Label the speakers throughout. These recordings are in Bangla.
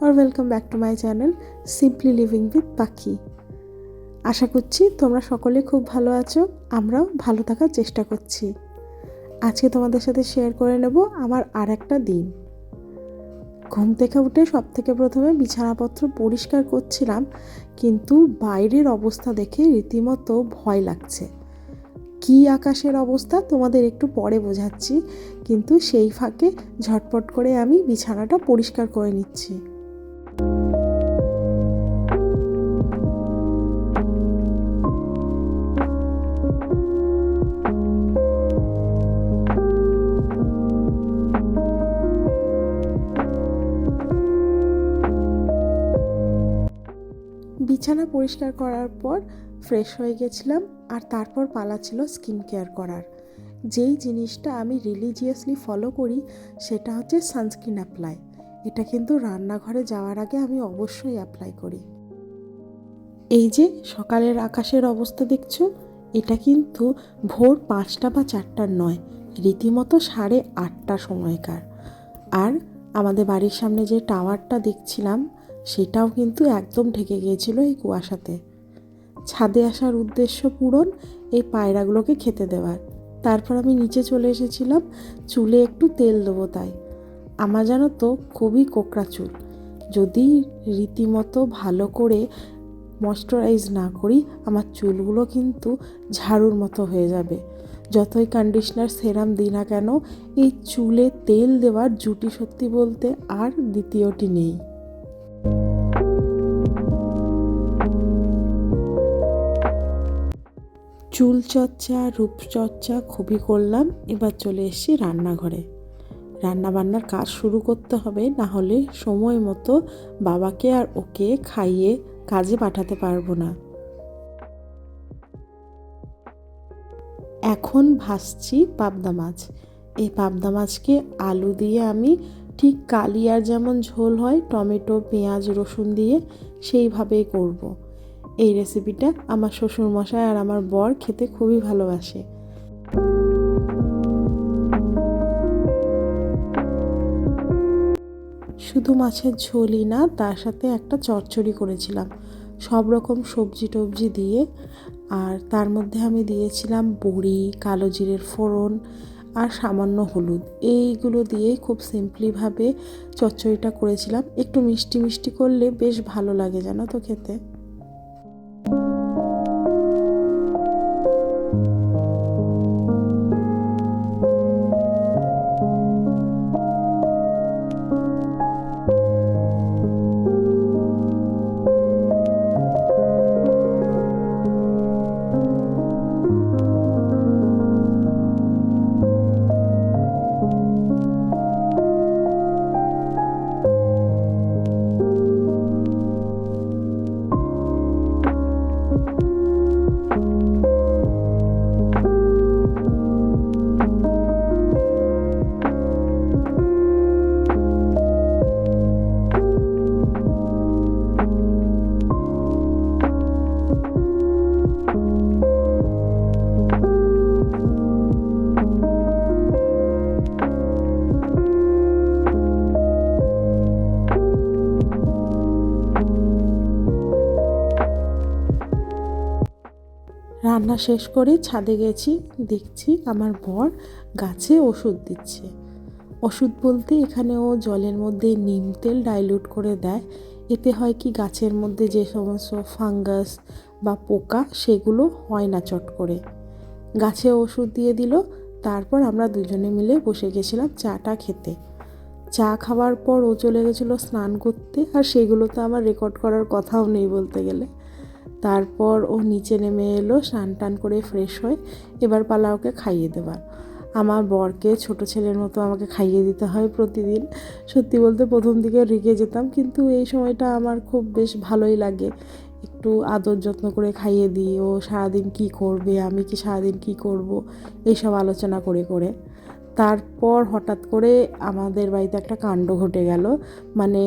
Speaker 1: और welcome back to my channel simply living with Pakhi. আশা করছি তোমরা সকলে খুব ভালো আছো, আমরাও ভালো থাকার চেষ্টা করছি। আজকে তোমাদের সাথে শেয়ার করে নেব আমার আর একটা দিন। ঘুম থেকে উঠে সবথেকে প্রথমে বিছানাপত্র পরিষ্কার করছিলাম, কিন্তু বাইরের অবস্থা দেখে রীতিমতো ভয় লাগছে। কি আকাশের অবস্থা তোমাদের একটু পরে বোঝাচ্ছি, কিন্তু সেই ফাঁকে ঝটপট করে আমি বিছানাটা পরিষ্কার করে নিচ্ছি। বিছানা পরিষ্কার করার পর ফ্রেশ হয়ে গেছিলাম, আর তারপর পালা ছিল স্কিন কেয়ার করার। যেই জিনিসটা আমি রিলিজিয়াসলি ফলো করি সেটা হচ্ছে সানস্ক্রিন অ্যাপ্লাই। এটা কিন্তু রান্নাঘরে যাওয়ার আগে আমি অবশ্যই অ্যাপ্লাই করি। এই যে সকালের আকাশের অবস্থা দেখছো, এটা কিন্তু ভোর 5টা বা 4টার নয়, রীতিমতো 8:30 সময়কার। আর আমাদের বাড়ির সামনে যে টাওয়ারটা দেখছিলাম সেটাও কিন্তু একদম ঢেকে গিয়েছিল এই কুয়াশাতে। ছাদে আসার উদ্দেশ্য পূরণ, এই পায়রাগুলোকে খেতে দেওয়ার। তারপর আমি নিচে চলে এসেছিলাম চুলে একটু তেল দেবো তাই। আমার জানো তো খুবই কোকড়া চুল, যদি রীতিমতো ভালো করে ময়শ্চারাইজ না করি আমার চুলগুলো কিন্তু ঝাড়ুর মতো হয়ে যাবে। যতই কন্ডিশনার সেরাম দিই না কেন, এই চুলে তেল দেওয়ার জুটি সত্যি বলতে আর দ্বিতীয়টি নেই। চুলচর্চা রূপচর্চা খুবই করলাম, এবার চলে এসেছি রান্নাঘরে। রান্নাবান্নার কাজ শুরু করতে হবে, না হলে সময় মতো বাবাকে আর ওকে খাইয়ে কাজে পাঠাতে পারবো না। এখন ভাজছি পাবদা মাছ। এই পাবদা মাছকে আলু দিয়ে আমি ঠিক কালিয়ার যেমন ঝোল হয় টমেটো পেঁয়াজ রসুন দিয়ে সেইভাবেই করব। এই রেসিপিটা আমার শ্বশুরমশাই আর আমার বর খেতে খুবই ভালোবাসে। শুধু মাছের ঝোলই না, তার সাথে একটা চচ্চড়ি করেছিলাম সব রকম সবজি টবজি দিয়ে। আর তার মধ্যে আমি দিয়েছিলাম বড়ি, কালো জিরের ফোড়ন আর সামান্য হলুদ। এইগুলো দিয়েই খুব সিম্পলিভাবে চচ্চড়িটা করেছিলাম। একটু মিষ্টি মিষ্টি করলে বেশ ভালো লাগে জানো তো খেতে। রান্না শেষ করে ছাদে গেছি, দেখছি আমার বর গাছে ওষুধ দিচ্ছে। ওষুধ বলতে এখানে ও জলের মধ্যে নিম তেল ডাইলুট করে দেয়। এতে হয় কি, গাছের মধ্যে যে সমস্ত ফাঙ্গাস বা পোকা সেগুলো হয় না চট করে। গাছে ওষুধ দিয়ে দিল, তারপর আমরা দুজনে মিলে বসে গেছিলাম চাটা খেতে। চা খাওয়ার পর ও চলে গেছিলো স্নান করতে, আর সেগুলো তো আমার রেকর্ড করার কথাও নেই বলতে গেলে। তারপর ও নিচে নেমে এলো স্নান টান করে ফ্রেশ হয়ে। এবার পালা ওকে খাইয়ে দেবার। আমার বরকে ছোট ছেলের মতো আমাকে খাইয়ে দিতে হয় প্রতিদিন। সত্যি বলতে প্রথম দিকে রেগে যেতাম, কিন্তু এই সময়টা আমার খুব বেশ ভালোই লাগে। একটু আদর যত্ন করে খাইয়ে দিই। ও সারাদিন কি করবে, আমি কি সারাদিন কি করব, এইসব আলোচনা করে করে তারপর হঠাৎ করে আমাদের বাড়িতে একটা কাণ্ড ঘটে গেল। মানে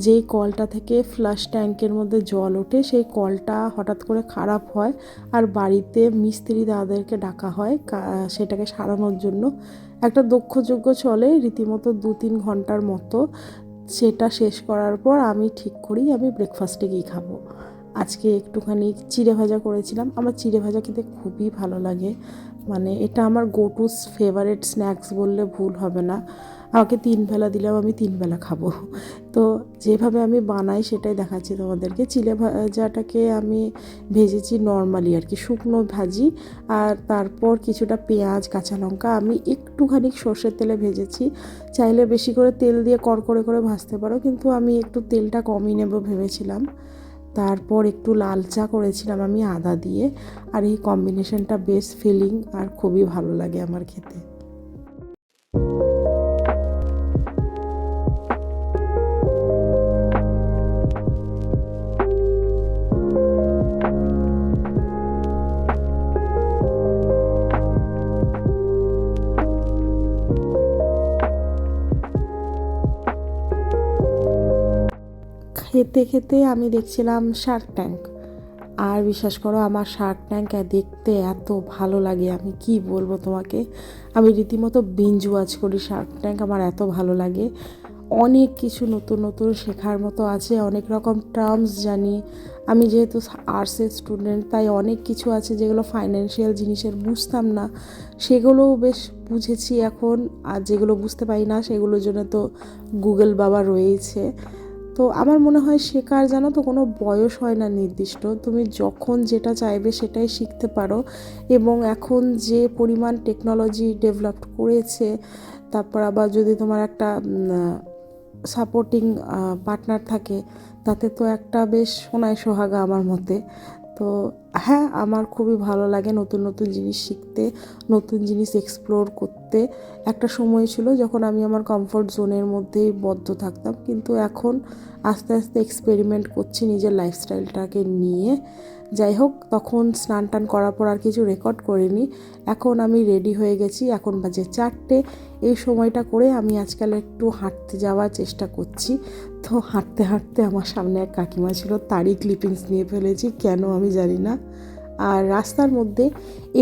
Speaker 1: যেই কলটা থেকে ফ্লাশ ট্যাঙ্কের মধ্যে জল ওঠে সেই কলটা হঠাৎ করে খারাপ হয়, আর বাড়িতে মিস্ত্রি দাদাদেরকে ডাকা হয় সেটাকে সারানোর জন্য। একটা দক্ষযজ্ঞ চলে রীতিমতো 2-3 ঘন্টার মতো। সেটা শেষ করার পর আমি ঠিক করি আমি ব্রেকফাস্টে কী খাবো। আজকে একটুখানি চিড়ে ভাজা করেছিলাম। আমার চিড়ে ভাজা খেতে খুবই ভালো লাগে, মানে এটা আমার গো টু ফেভারিট স্ন্যাক্স বললে ভুল হবে না। আমাকে 3 বেলা দিলেও আমি 3 বেলা খাবো। তো যেভাবে আমি বানাই সেটাই দেখাচ্ছি তোমাদেরকে। চিড়ে ভাজাটাকে আমি ভেজেছি নর্মালি আর কি, শুকনো ভাজি, আর তারপর কিছুটা পেঁয়াজ কাঁচা লঙ্কা আমি একটুখানি সর্ষের তেলে ভেজেছি। চাইলে বেশি করে তেল দিয়ে কড়কড়ে করে ভাজতে পারো, কিন্তু আমি একটু তেলটা কমই নেব ভেবেছিলাম। তারপর একটু লাল চা করেছিলাম আমি আদা দিয়ে, আর এই কম্বিনেশনটা বেশ ফিলিং আর খুবই ভালো লাগে আমার খেতে। খেতে খেতে আমি দেখছিলাম শার্ক ট্যাঙ্ক, আর বিশ্বাস করো আমার শার্ক ট্যাঙ্ক দেখতে এত ভালো লাগে, আমি কি বলবো তোমাকে। আমি রীতিমতো বিঞ্জ ওয়াচ করি শার্ক ট্যাঙ্ক, আমার এত ভালো লাগে। অনেক কিছু নতুন নতুন শেখার মতো আছে, অনেক রকম টার্মস জানি। আমি যেহেতু আর্টসের স্টুডেন্ট, তাই অনেক কিছু আছে যেগুলো ফাইন্যান্সিয়াল জিনিসের বুঝতাম না, সেগুলোও বেশ বুঝেছি এখন। আর যেগুলো বুঝতে পারি না সেগুলোর জন্য তো গুগল বাবা রয়েছে। তো আমার মনে হয় শেখার জানো তো কোনো বয়স হয় না নির্দিষ্ট, তুমি যখন যেটা চাইবে সেটাই শিখতে পারো। এবং এখন যে পরিমাণ টেকনোলজি ডেভেলপ করেছে, তারপর আবার যদি তোমার একটা সাপোর্টিং পার্টনার থাকে, তাতে তো একটা বেশ সোনায় সোহাগা আমার মতে। তো হ্যাঁ, আমার খুবই ভালো লাগে নতুন নতুন জিনিস শিখতে, নতুন জিনিস এক্সপ্লোর করতে। একটা সময় ছিল যখন আমি আমার কমফোর্ট জোনের মধ্যেই বদ্ধ থাকতাম, কিন্তু এখন আস্তে আস্তে এক্সপেরিমেন্ট করছি নিজের লাইফস্টাইলটাকে নিয়ে। যাই হোক, তখন স্নান টান করার পর আর কিছু রেকর্ড করিনি। এখন আমি রেডি হয়ে গেছি, এখন বাজে 4টে। এই সময়টা করে আমি আজকাল একটু হাঁটতে যাওয়ার চেষ্টা করছি। তো হাঁটতে হাঁটতে আমার সামনে এক কাকিমা ছিল, তারই ক্লিপিংস নিয়ে ফেলেছি, কেন আমি জানি না। আর রাস্তার মধ্যে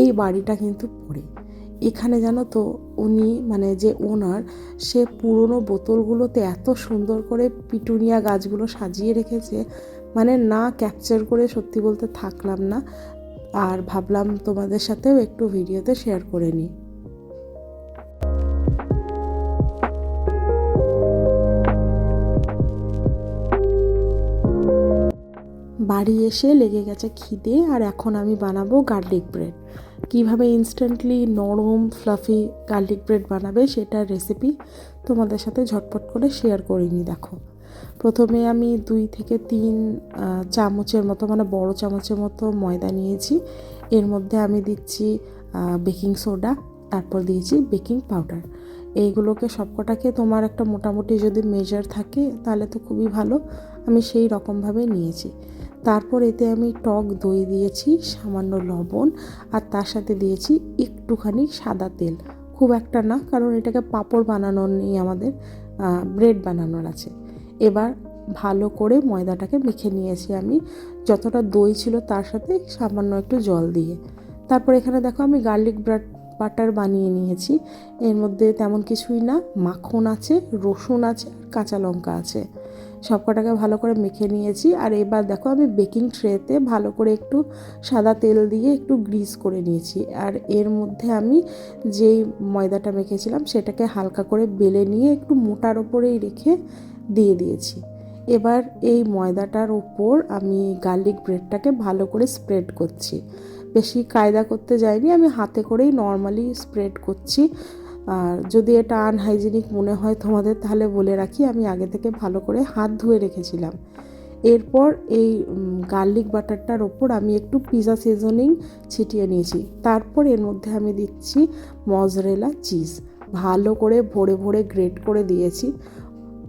Speaker 1: এই বাড়িটা কিন্তু পড়ে, এখানে জানো তো উনি মানে যে ওনার, সে পুরনো বোতলগুলোতে এত সুন্দর করে পিটুনিয়া গাছগুলো সাজিয়ে রেখেছে, মানে না ক্যাপচার করে সত্যি বলতে থাকলাম না। আর ভাবলাম তোমাদের সাথেও একটু ভিডিওতে শেয়ার করে নিই। বাড়ি এসে লেগে গেছে খিদে, আর এখন আমি বানাবো গার্লিক ব্রেড। কীভাবে ইনস্ট্যান্টলি নরম ফ্লাফি গার্লিক ব্রেড বানাবে সেটার রেসিপি তোমাদের সাথে ঝটপট করে শেয়ার করিনি। দেখো, প্রথমে আমি 2 থেকে 3 চামচের মতো, মানে বড় চামচের মতো ময়দা নিয়েছি। এর মধ্যে আমি দিচ্ছি বেকিং সোডা, তারপর দিয়েছি বেকিং পাউডার। এইগুলোকে সবকটাকে তোমার একটা মোটামুটি যদি মেজার থাকে তাহলে তো খুবই ভালো, আমি সেই রকমভাবে নিয়েছি। তারপর এতে আমি টক দই দিয়েছি, সামান্য লবণ, আর তার সাথে দিয়েছি একটুখানি সাদা তেল, খুব একটা না, কারণ এটাকে পাঁপড় বানানোর নেই, আমাদের ব্রেড বানানোর আছে। এবার ভালো করে ময়দাটাকে মেখে নিয়েছি আমি, যতটা দই ছিল তার সাথে সামান্য একটু জল দিয়ে। তারপর এখানে দেখো আমি গার্লিক ব্রেড বাটার বানিয়ে নিয়েছি। এর মধ্যে তেমন কিছুই না, মাখন আছে, রসুন আছে, কাঁচা লঙ্কা আছে। সবকটাকে ভালো করে মেখে নিয়েছি। আর এবার দেখো আমি বেকিং ট্রেতে ভালো করে একটু সাদা তেল দিয়ে একটু গ্রিস করে নিয়েছি। আর এর মধ্যে আমি যেই ময়দাটা মেখেছিলাম সেটাকে হালকা করে বেলে নিয়ে একটু মোটার ওপরেই রেখে দিয়ে দিয়েছি। এবার এই ময়দাটার ওপর আমি গার্লিক ব্রেডটাকে ভালো করে স্প্রেড করছি। বেশি কায়দা করতে যাইনি, আমি হাতে করেই নর্মালি স্প্রেড করছি। আর যদি এটা আনহাইজিনিক মনে হয় তোমাদের, তাহলে বলে রাখি আমি আগে থেকে ভালো করে হাত ধুয়ে রেখেছিলাম। এরপর এই গার্লিক বাটারটার ওপর আমি একটু পিৎজা সিজনিং ছিটিয়ে নিয়েছি। তারপর এর মধ্যে আমি দিচ্ছি মজরেলা চিজ, ভালো করে ভরে ভরে গ্রেট করে দিয়েছি।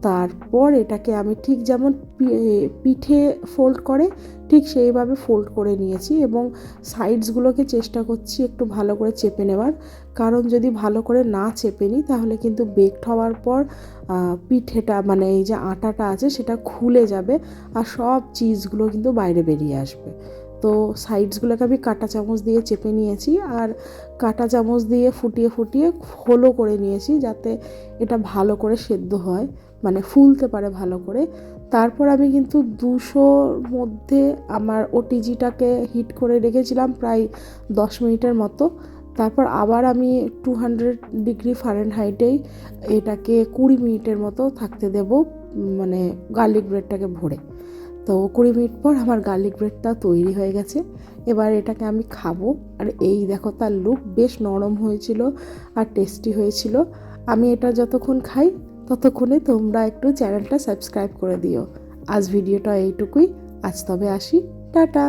Speaker 1: তারপর এটাকে আমি ঠিক যেমন পিঠে ফোল্ড করে ঠিক সেইভাবে ফোল্ড করে নিয়েছি, এবং সাইডসগুলোকে চেষ্টা করছি একটু ভালো করে চেপে নেওয়ার, কারণ যদি ভালো করে না চেপে নিই তাহলে কিন্তু বেকড হওয়ার পর পিঠেটা, মানে এই যে আটাটা আছে সেটা খুলে যাবে, আর সব চিজগুলো কিন্তু বাইরে বেরিয়ে আসবে। তো সাইডসগুলোকে আমি কাঁটা চামচ দিয়ে চেপে নিয়েছি, আর কাঁটা চামচ দিয়ে ফুটিয়ে ফুটিয়ে হোলও করে নিয়েছি, যাতে এটা ভালো করে সেদ্ধ হয়। মানে ফুলতে পারে ভালো করে। তারপর আমি কিন্তু 200-র মধ্যে আমার ওটিজিটাকে হিট করে রেখেছিলাম প্রায় 10 মিনিটের মতো। তারপর আবার আমি 200 ডিগ্রি ফারেনহাইটেই এটাকে 20 মিনিটের মতো থাকতে দেব, মানে গার্লিক ব্রেডটাকে ভরে। তো 20 মিনিট পর আমার গার্লিক ব্রেডটা তৈরি হয়ে গেছে। এবার এটাকে আমি খাবো। আর এই দেখো তার লুক, বেশ নরম হয়েছিল আর টেস্টি হয়েছিল। আমি এটা যতক্ষণ খাই ততক্ষণে তোমরা একটু চ্যানেলটা সাবস্ক্রাইব করে দিও। আজ ভিডিওটা এইটুকুই। আজ তবে আসি, টাটা।